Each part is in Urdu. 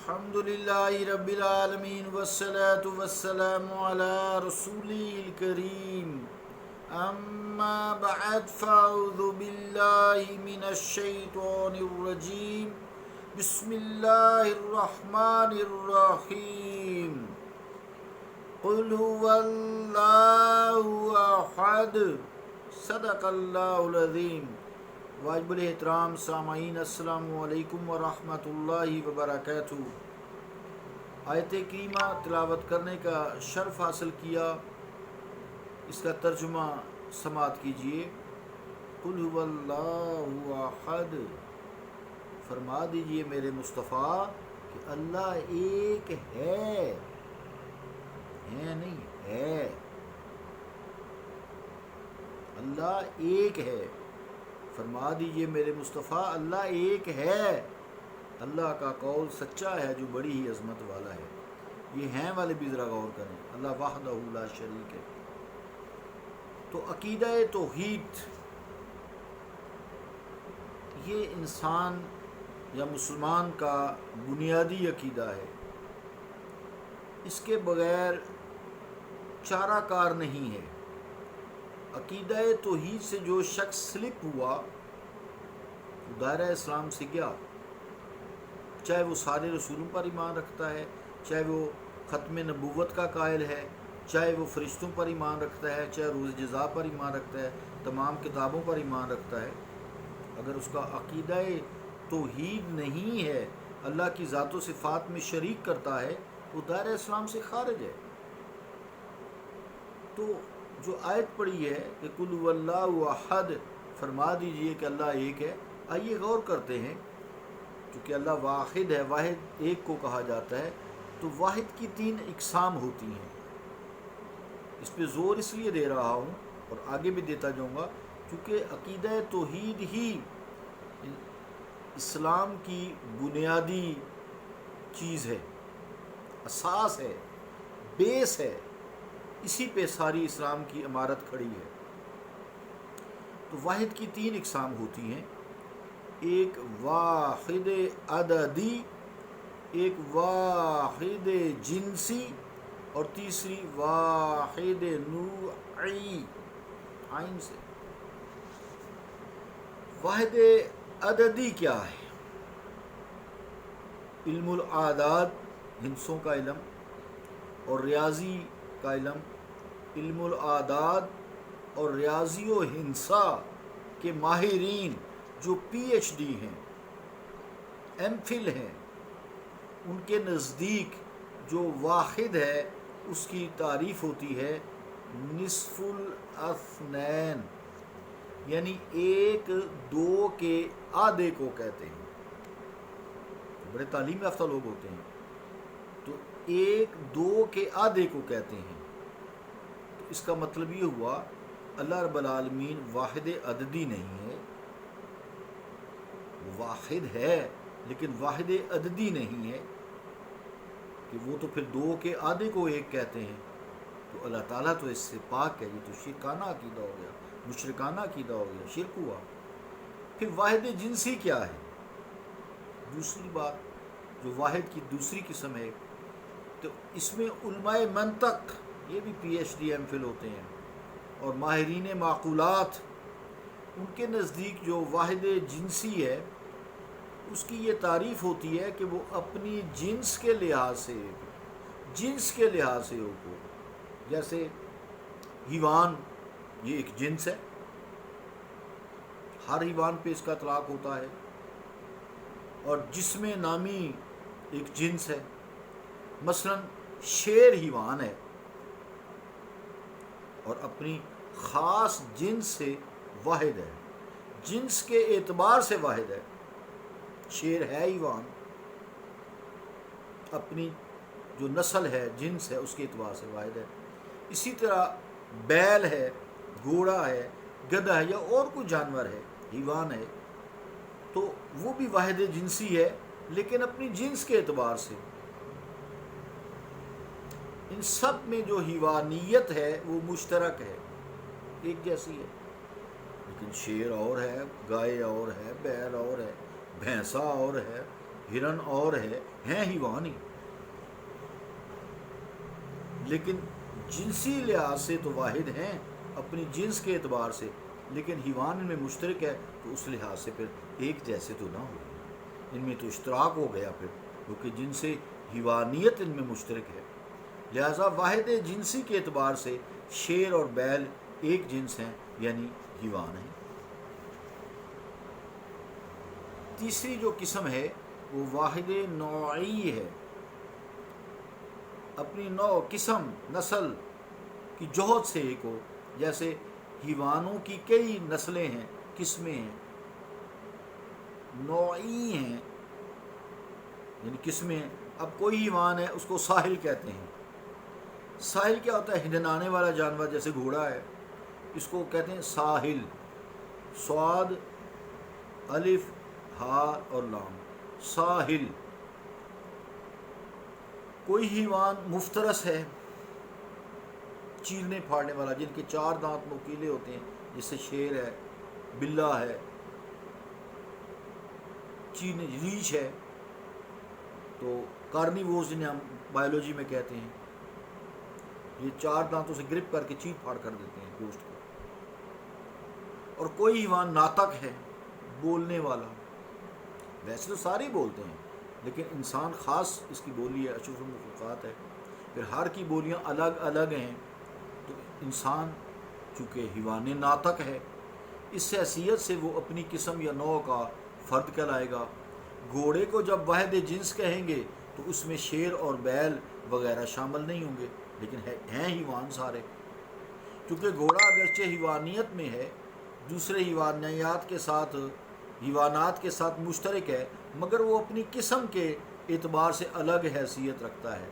الحمدللہ رب العالمین والصلاة والسلام علی رسولہ الکریم اما بعد فاعوذ باللہ من الشیطان الرجیم بسم اللہ الرحمن الرحیم قل هو اللہ احد صدق اللہ العظیم۔ واجب الاحترام سامعین، السلام علیکم ورحمۃ اللہ وبرکاتہ۔ آیت کریمہ تلاوت کرنے کا شرف حاصل کیا، اس کا ترجمہ سماعت کیجیے۔ قل هو اللہ احد، فرما دیجئے میرے مصطفیٰ کہ اللہ ایک ہے نہیں ہے، اللہ ایک ہے۔ فرما دیجئے میرے مصطفیٰ اللہ ایک ہے۔ اللہ کا قول سچا ہے جو بڑی ہی عظمت والا ہے۔ یہ ہیں والے بھی ذرا غور کریں، اللہ وحدہ لا شریک ہے۔ تو عقیدہ توحید یہ انسان یا مسلمان کا بنیادی عقیدہ ہے، اس کے بغیر چارہ کار نہیں ہے۔ عقیدہ توحید سے جو شخص سلپ ہوا وہ دائرہ اسلام سے گیا، چاہے وہ سارے رسولوں پر ایمان رکھتا ہے، چاہے وہ ختم نبوت کا قائل ہے، چاہے وہ فرشتوں پر ایمان رکھتا ہے، چاہے روز جزا پر ایمان رکھتا ہے، تمام کتابوں پر ایمان رکھتا ہے۔ اگر اس کا عقیدہ توحید نہیں ہے، اللہ کی ذات و صفات میں شریک کرتا ہے، وہ دائرہ اسلام سے خارج ہے۔ تو جو آیت پڑھی ہے کہ قل هو اللہ احد، فرما دیجئے کہ اللہ ایک ہے، آئیے غور کرتے ہیں۔ چونکہ اللہ واحد ہے، واحد ایک کو کہا جاتا ہے، تو واحد کی تین اقسام ہوتی ہیں۔ اس پہ زور اس لیے دے رہا ہوں اور آگے بھی دیتا جاؤں گا کیونکہ عقیدہ توحید ہی اسلام کی بنیادی چیز ہے، اساس ہے، بیس ہے، اسی پہ ساری اسلام کی عمارت کھڑی ہے۔ تو واحد کی تین اقسام ہوتی ہیں، ایک واحد عددی، ایک واحد جنسی، اور تیسری واحد نوعی، عین سے۔ واحد عددی کیا ہے؟ علم الاعداد، ہندسوں کا علم، اور ریاضی کا علم۔ علم الاعداد اور ریاضی و ہندسہ کے ماہرین جو پی ایچ ڈی ہیں، ایم فل ہیں، ان کے نزدیک جو واحد ہے اس کی تعریف ہوتی ہے نصف الاثنین، یعنی ایک دو کے آدھے کو کہتے ہیں۔ بڑے تعلیم یافتہ لوگ ہوتے ہیں تو ایک دو کے آدھے کو کہتے ہیں۔ تو اس کا مطلب یہ ہوا اللہ رب العالمین واحد عددی نہیں ہے، وہ واحد ہے لیکن واحد عددی نہیں ہے کہ وہ تو پھر دو کے آدھے کو ایک کہتے ہیں۔ تو اللہ تعالیٰ تو اس سے پاک ہے، یہ تو شرکانہ عقیدہ ہو گیا، مشرکانہ عقیدہ ہو گیا، شرک ہوا۔ پھر واحد جنسی کیا ہے؟ دوسری بات جو واحد کی دوسری قسم ہے، تو اس میں علماء منطق، یہ بھی P H D M Phil ہوتے ہیں، اور ماہرین معقولات، ان کے نزدیک جو واحد جنسی ہے اس کی یہ تعریف ہوتی ہے کہ وہ اپنی جنس کے لحاظ سے ہو، جیسے حیوان یہ ایک جنس ہے، ہر حیوان پہ اس کا اطلاق ہوتا ہے، اور جسم نامی ایک جنس ہے۔ مثلا شیر حیوان ہے اور اپنی خاص جنس سے واحد ہے، جنس کے اعتبار سے واحد ہے۔ شیر ہے حیوان، اپنی جو نسل ہے، جنس ہے، اس کے اعتبار سے واحد ہے۔ اسی طرح بیل ہے، گھوڑا ہے، گدھا ہے، یا اور کوئی جانور ہے، حیوان ہے، تو وہ بھی واحد جنسی ہے لیکن اپنی جنس کے اعتبار سے۔ ان سب میں جو حیوانیت ہے وہ مشترک ہے، ایک جیسی ہے، لیکن شیر اور ہے، گائے اور ہے، بیل اور ہے، بھینسا اور ہے، ہرن اور ہیں حیوان ہی، لیکن جنسی لحاظ سے تو واحد ہیں اپنی جنس کے اعتبار سے، لیکن حیوان ان میں مشترک ہے، تو اس لحاظ سے پھر ایک جیسے تو نہ ہو، ان میں تو اشتراک ہو گیا پھر، کیونکہ جن سے حیوانیت ان میں مشترک ہے، لہذا واحد جنسی کے اعتبار سے شیر اور بیل ایک جنس ہیں، یعنی حیوان ہیں۔ تیسری جو قسم ہے وہ واحد نوعی ہے، اپنی نوع، قسم، نسل کی جوہد سے ایک ہو، جیسے حیوانوں کی کئی نسلیں ہیں، قسمیں ہیں، نوعی ہیں یعنی قسمیں ہیں۔ اب کوئی حیوان ہے اس کو ساحل کہتے ہیں۔ ساحل کیا ہوتا ہے؟ ہندنانے والا جانور، جیسے گھوڑا ہے، اس کو کہتے ہیں ساحل، صاد، الف، ہا اور لام، ساحل۔ کوئی حیوان مفترس ہے، چیرنے پھاڑنے والا، جن کے 4 دانت نوکیلے ہوتے ہیں، جیسے شیر ہے، بلّا ہے، چیرنے، ریچھ ہے، تو کارنیوورز جنہیں ہم بایولوجی میں کہتے ہیں، یہ 4 دانتوں سے گرپ کر کے چیر پھاڑ کر دیتے ہیں گوشت کو۔ اور کوئی حیوان ناطق ہے، بولنے والا، ویسے تو سارے ہی بولتے ہیں، لیکن انسان خاص اس کی بولی ہے، اشرف المخلوقات ہے، پھر ہر کی بولیاں الگ الگ ہیں، تو انسان چونکہ حیوان ناطق ہے، اس حیثیت سے وہ اپنی قسم یا نوع کا فرد کہلائے گا۔ گھوڑے کو جب واحد جنس کہیں گے تو اس میں شیر اور بیل وغیرہ شامل نہیں ہوں گے، لیکن ہیں حیوان سارے، کیونکہ گھوڑا اگرچہ حیوانیت میں ہے، دوسرے حیوانات کے ساتھ مشترک ہے، مگر وہ اپنی قسم کے اعتبار سے الگ حیثیت رکھتا ہے،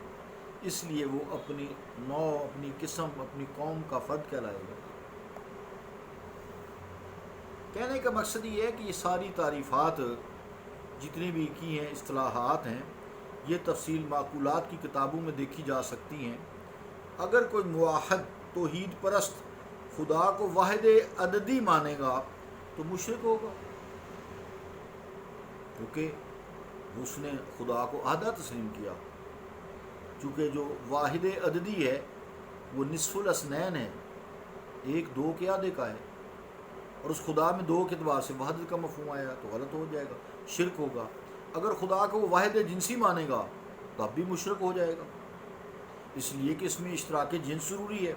اس لیے وہ اپنی نوع، اپنی قسم، اپنی قوم کا فرد کہلائے گا۔ کہنے کا مقصد یہ ہے کہ یہ ساری تعریفات جتنی بھی کی ہیں، اصطلاحات ہیں، یہ تفصیل معقولات کی کتابوں میں دیکھی جا سکتی ہیں۔ اگر کوئی موحد توحید پرست خدا کو واحد عددی مانے گا تو مشرک ہوگا، کیونکہ اس نے خدا کو آدھا تسلیم کیا، چونکہ جو واحد عددی ہے وہ نصف الاثنین ہے، 1 2 کے آدھے کا ہے، اور اس خدا میں 2 کے اعتبار سے وحدت کا مفہوم آیا تو غلط ہو جائے گا، شرک ہوگا۔ اگر خدا کو وہ واحد جنسی مانے گا تو اب بھی مشرک ہو جائے گا، اس لیے کہ اس میں اشتراک جنس ضروری ہے،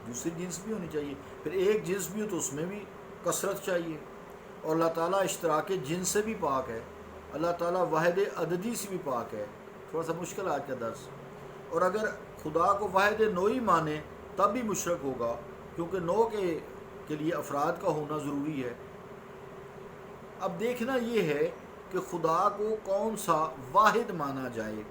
دوسری جنس بھی ہونی چاہیے، پھر ایک جنس بھی ہو تو اس میں بھی کثرت چاہیے، اور اللہ تعالیٰ اشتراک جنس سے بھی پاک ہے، اللہ تعالیٰ واحد عددی سے بھی پاک ہے۔ تھوڑا سا مشکل آج کا درس۔ اور اگر خدا کو واحد نوعی مانے تب بھی مشرک ہوگا، کیونکہ نوع کے لیے افراد کا ہونا ضروری ہے۔ اب دیکھنا یہ ہے کہ خدا کو کون سا واحد مانا جائے،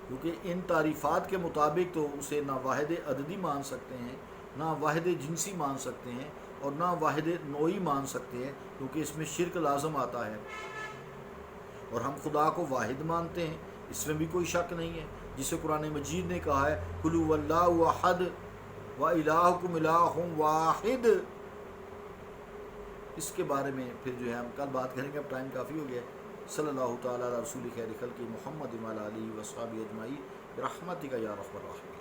کیونکہ ان تعریفات کے مطابق تو اسے نہ واحد عددی مان سکتے ہیں، نہ واحد جنسی مان سکتے ہیں، اور نہ واحد نوعی مان سکتے ہیں، کیونکہ اس میں شرک لازم آتا ہے۔ اور ہم خدا کو واحد مانتے ہیں، اس میں بھی کوئی شک نہیں ہے، جسے قرآن مجید نے کہا ہے قُلْ هُوَ اللَّهُ أَحَدٌ وَإِلَٰهُكُمْ إِلَٰهٌ وَاحِدٌ۔ اس کے بارے میں پھر جو ہے ہم کل بات کریں گے، اب ٹائم کافی ہو گیا ہے۔ صلی اللہ تعالیٰ علی رسول خیر خلق محمد وعلی آلہ وصحبہ اجمعین برحمتک یا ارحم الراحمین۔